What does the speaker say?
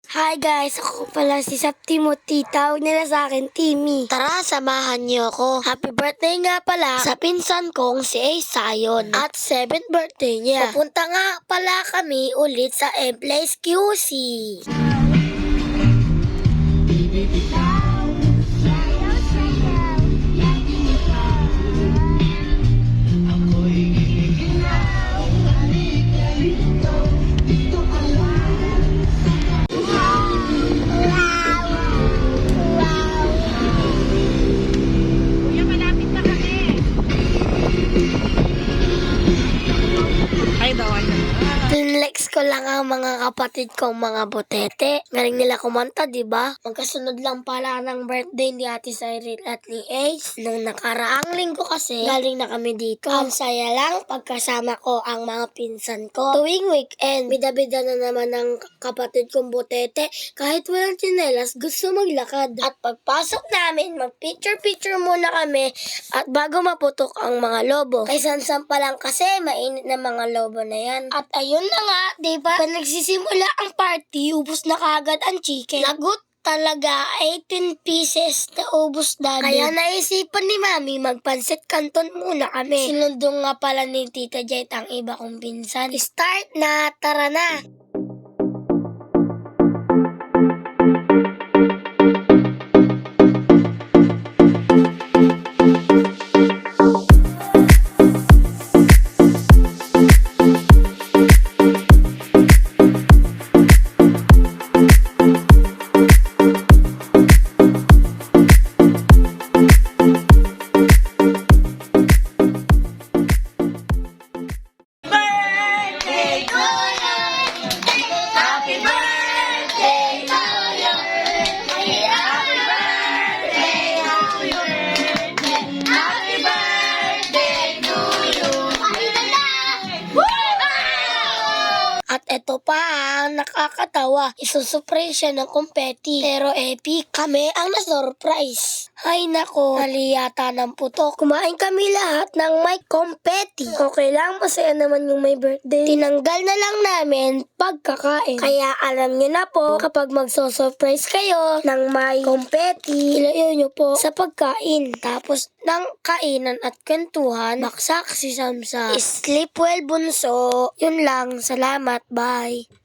Hi guys, ako pala si Timothy. Tawag nila sa akin Timmy. Tara, samahan niyo ako. Happy birthday nga pala sa pinsan kong si Asayon. At 7th birthday niya. Pupunta nga pala kami ulit sa M-Place QC. Tinlex ko lang ang mga kapatid kong mga botete. Galing nila kumanta, di ba? Magkasunod lang pala ng birthday ni Ate Cyril at ni Ace. Nung nakaraang linggo kasi, galing na kami dito. Ang saya lang pagkasama ko ang mga pinsan ko. Tuwing weekend, bida-bida na naman ng kapatid kong botete. Kahit walang tsinelas, gusto maglakad. At pagpasok namin, mag-picture-picture muna kami at bago maputok ang mga lobo. Kay Sansan pa lang kasi, mainit na mga lobo na yan. At ayun na nga, diba? Pa nagsisimula ang party, ubos na kagad ang chicken. Lagot talaga, 18 pieces na ubos na. Kaya naisipan ni Mami, magpansit canton muna kami. Sinundong nga pala ni Tita Jet ang iba kong pinsan. Start na, tara na! At eto pa ang nakakatawa, isusurprise siya ng kumpeti. Pero epic, kami ang na-surprise. Ay nako, mali yata ng putok. Kumain kami lahat ng may kumpeti. Okay lang, masaya naman yung may birthday. Tinanggal na lang namin pagkakain. Kaya alam nyo na po, kapag magsusurprise kayo ng may kumpeti, ilayo nyo po sa pagkain. Tapos ng kainan at kwentuhan, baksak si Samsa. Sleep well, bunso. Yun lang, salamat. Bye.